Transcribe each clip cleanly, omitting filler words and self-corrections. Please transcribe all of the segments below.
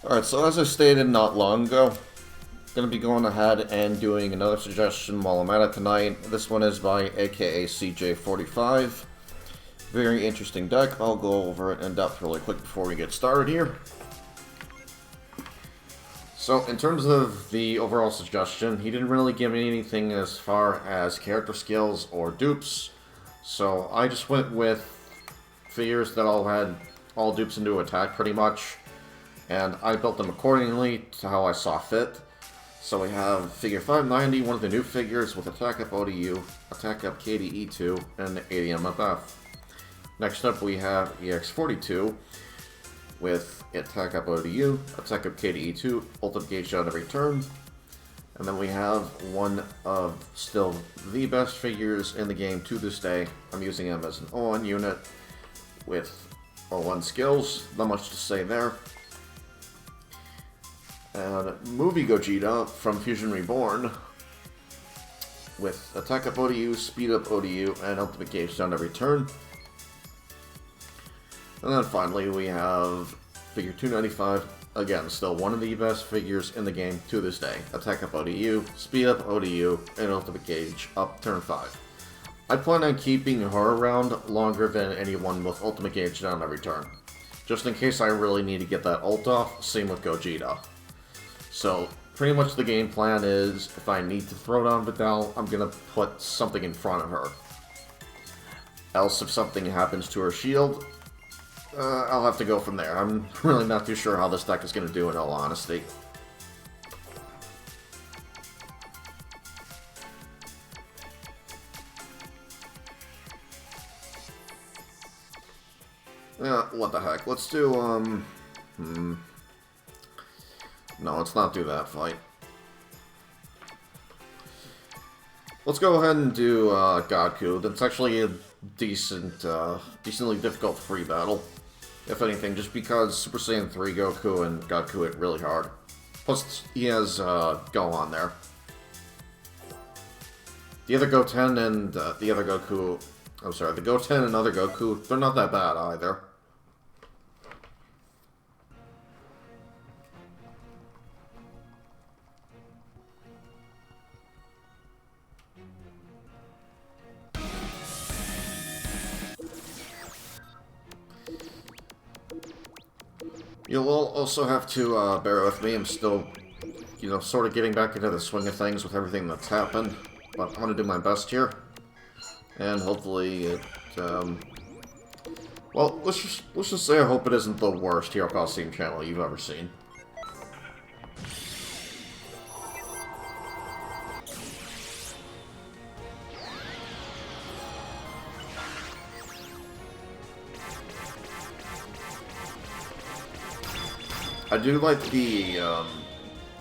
Alright, so as I stated not long ago, I'm going to be going ahead and doing another suggestion while I'm at it tonight. This one is by akacj45. Very interesting deck. I'll go over it in depth really quick before we get started here. So, in terms of the overall suggestion, he didn't really give me anything as far as character skills or dupes. So, I just went with figures that all had all dupes into attack pretty much. And I built them accordingly to how I saw fit. So we have figure 590, one of the new figures with attack up ODU, attack up KDE2, and 80 MFF. Next up we have EX42 with attack up ODU, attack up KDE2, ultimate gauge down every turn. And then we have one of still the best figures in the game to this day. I'm using him as an O1 unit with O1 skills, not much to say there. And Movie Gogeta from Fusion Reborn with attack up ODU, speed up ODU, and ultimate gauge down every turn. And then finally we have figure 295, again still one of the best figures in the game to this day. Attack up ODU, speed up ODU, and ultimate gauge up turn 5. I plan on keeping her around longer than anyone with ultimate gauge down every turn. Just in case I really need to get that ult off, same with Gogeta. So, pretty much the game plan is, if I need to throw down Vidal, I'm going to put something in front of her. Else, if something happens to her shield, I'll have to go from there. I'm really not too sure how this deck is going to do, in all honesty. What the heck? Let's do, No, let's not do that fight. Let's go ahead and do Godku. That's actually a decently difficult free battle. If anything, just because Super Saiyan 3 Goku and Godku hit really hard. Plus, he has Go on there. The other Goten and the other Goku... I'm sorry, the Goten and other Goku, they're not that bad either. You'll also have to bear with me. I'm still, sort of getting back into the swing of things with everything that's happened. But I'm going to do my best here. And hopefully it, well, let's just say I hope it isn't the worst Hero Colosseum channel you've ever seen. I do like the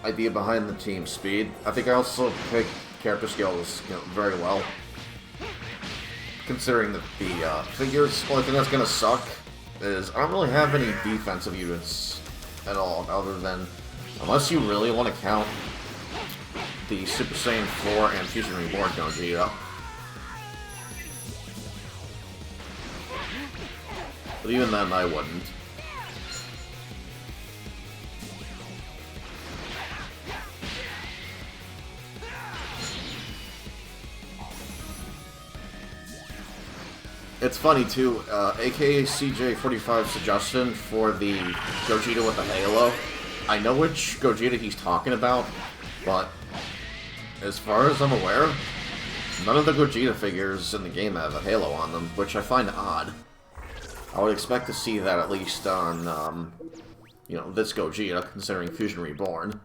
idea behind the team speed. I think I also picked character skills very well. Considering that the figures, only thing that's going to suck is I don't really have any defensive units at all, other than, unless you really want to count the Super Saiyan 4 and Fusion Reborn Gogeta. But even then, I wouldn't. It's funny too, akacj45 suggestion for the Gogeta with the Halo. I know which Gogeta he's talking about, but as far as I'm aware, none of the Gogeta figures in the game have a Halo on them, which I find odd. I would expect to see that at least on, this Gogeta, considering Fusion Reborn.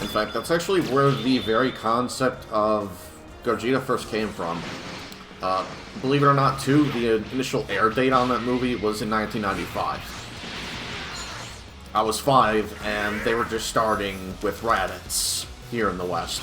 In fact, that's actually where the very concept of Gogeta first came from. Believe it or not, too, the initial air date on that movie was in 1995. I was 5, and they were just starting with Raditz here in the West.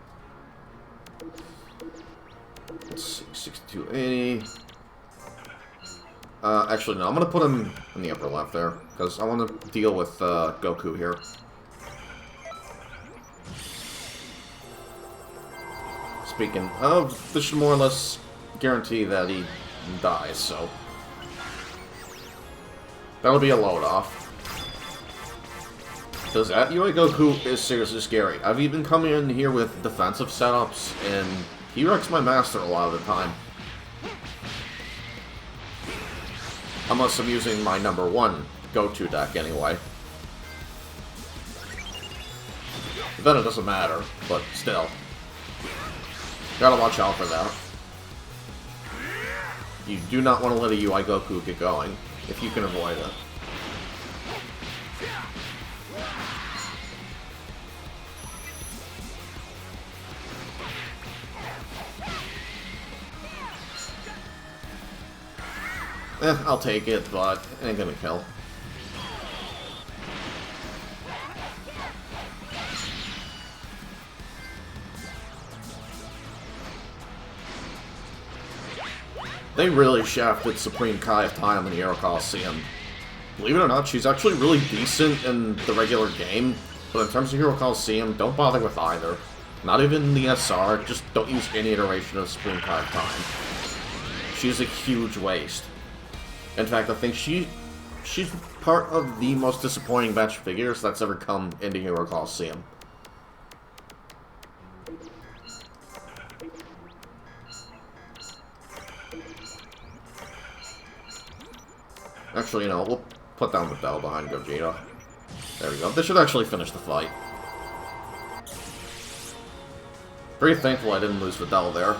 any... actually, no, I'm gonna put him in the upper left there, because I want to deal with Goku here. Speaking of, this should more or less guarantee that he dies, so... That'll be a load-off. Because that UI Goku is seriously scary. I've even come in here with defensive setups, and he wrecks my master a lot of the time. Unless I'm using my #1 go-to deck anyway. Then it doesn't matter, but still. Gotta watch out for that. You do not want to let a UI Goku get going, if you can avoid it. I'll take it, but it ain't gonna kill. They really shafted Supreme Kai of Time in the Hero Colosseum. Believe it or not, she's actually really decent in the regular game, but in terms of Hero Colosseum, don't bother with either. Not even the SR, just don't use any iteration of Supreme Kai of Time. She's a huge waste. In fact, I think she's part of the most disappointing batch of figures that's ever come into Hero Colosseum. Actually, you know, we'll put down the bell behind Gogeta. There we go. This should actually finish the fight. Pretty thankful I didn't lose Videl there.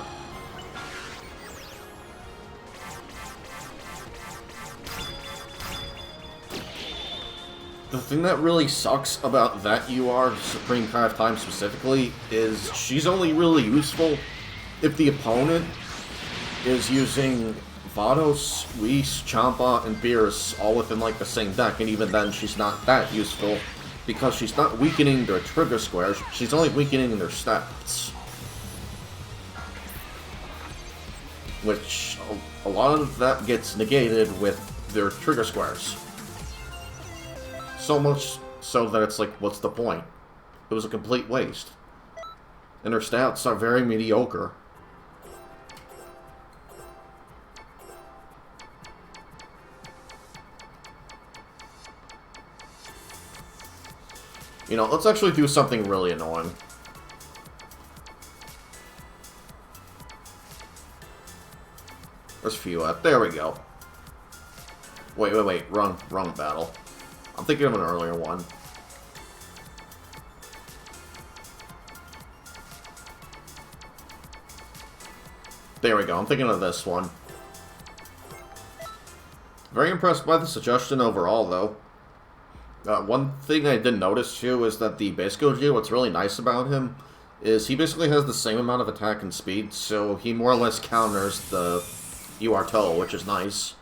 The thing that really sucks about that UR, Supreme Kai of Time specifically, is she's only really useful if the opponent is using Vados, Whis, Champa, and Beerus all within like the same deck, and even then she's not that useful because she's not weakening their trigger squares, she's only weakening their stats. Which, a lot of that gets negated with their trigger squares. So much so that it's like, what's the point? It was a complete waste. And her stats are very mediocre. You know, let's actually do something really annoying. Where's Few at? There we go. Wait. Wrong battle. I'm thinking of an earlier one. There we go, I'm thinking of this one. Very impressed by the suggestion overall, though. One thing I did notice, too, is that the base Gogeta, what's really nice about him, is he basically has the same amount of attack and speed, so he more or less counters the UR Toe, which is nice.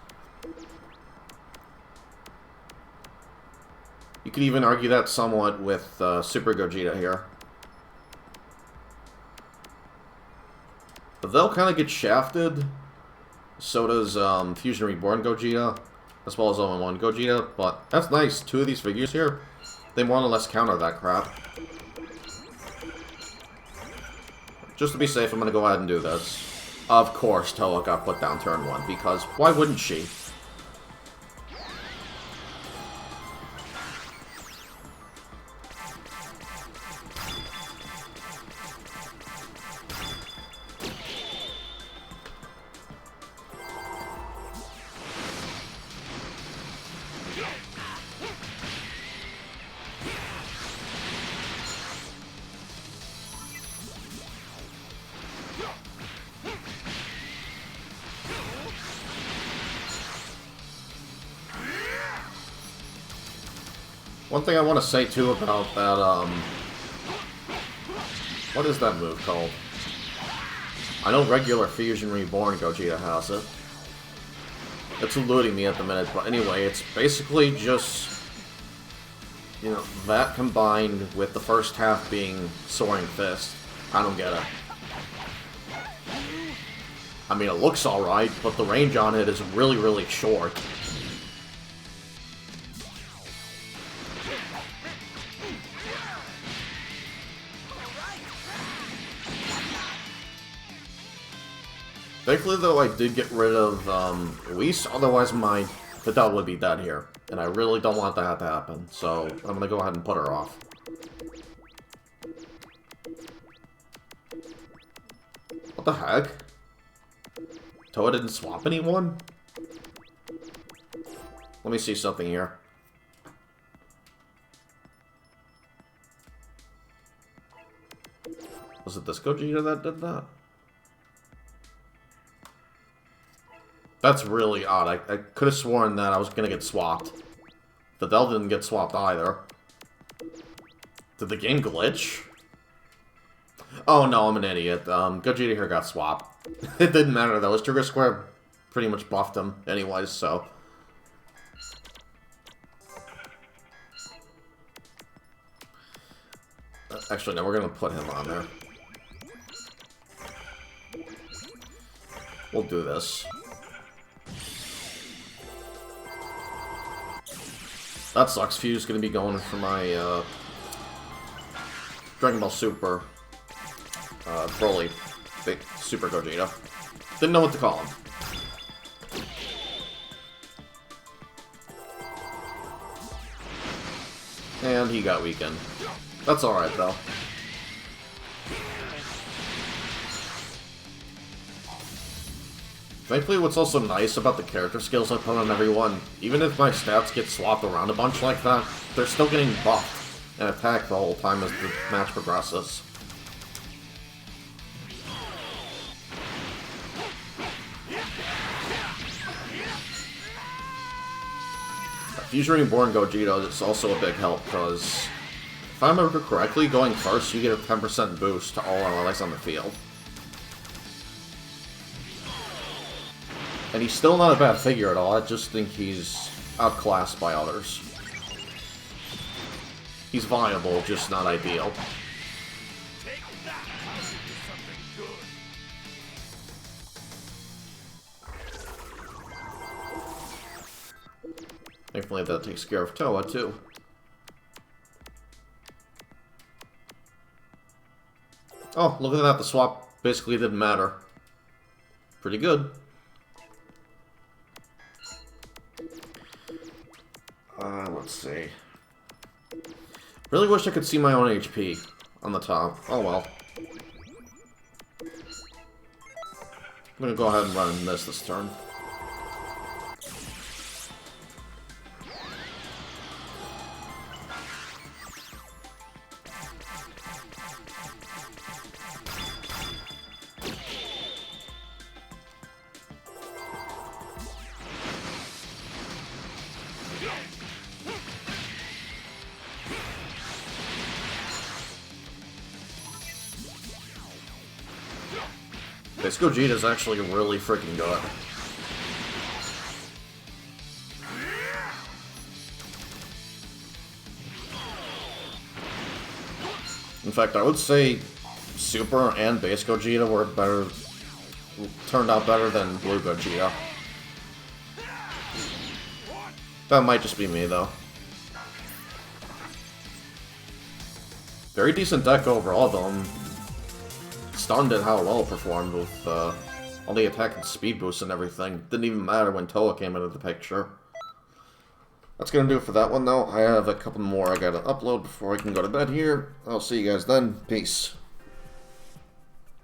You could even argue that somewhat with Super Gogeta here. But they'll kind of get shafted. So does Fusion Reborn Gogeta, as well as 0-1 Gogeta. But that's nice. Two of these figures here, they more or less counter that crap. Just to be safe, I'm going to go ahead and do this. Of course, Toa got put down turn 1, because why wouldn't she? One thing I want to say, too, about that, what is that move called? I know regular Fusion Reborn Gogeta has it. It's eluding me at the minute, but anyway, it's basically just, you know, that combined with the first half being Soaring Fist. I don't get it. I mean, it looks alright, but the range on it is really, really short. Thankfully, though, I did get rid of Luis, otherwise my Fidel would be dead here. And I really don't want that to happen, so I'm gonna go ahead and put her off. What the heck? Toa didn't swap anyone? Let me see something here. Was it this Gogeta that did that? That's really odd. I could have sworn that I was gonna get swapped. Fidel didn't get swapped either. Did the game glitch? Oh no, I'm an idiot. Gogeta here got swapped. It didn't matter though. His Trigger Square pretty much buffed him anyways, so. Actually, no, we're gonna put him on there. We'll do this. That sucks. Few's gonna be going for my Dragon Ball Super Broly, big Super Gogeta. Didn't know what to call him. And he got weakened. That's alright though. Thankfully, what's also nice about the character skills I put on everyone, even if my stats get swapped around a bunch like that, they're still getting buffed and attacked the whole time as the match progresses. Fusion Reborn Gogeta is also a big help, because if I remember correctly, going first, you get a 10% boost to all analytics on the field. And he's still not a bad figure at all, I just think he's outclassed by others. He's viable, just not ideal. Thankfully that takes care of Toa, too. Oh, look at that, the swap basically didn't matter. Pretty good. Let's see. Really wish I could see my own HP on the top. Oh well. I'm gonna go ahead and run this turn. This Gogeta is actually really freaking good. In fact, I would say Super and Base Gogeta were better, turned out better than Blue Gogeta. That might just be me, though. Very decent deck overall, though. I'm stunned at how well it performed with all the attack and speed boosts and everything. Didn't even matter when Toa came into the picture. That's gonna do it for that one, though. I have a couple more I gotta upload before I can go to bed here. I'll see you guys then. Peace.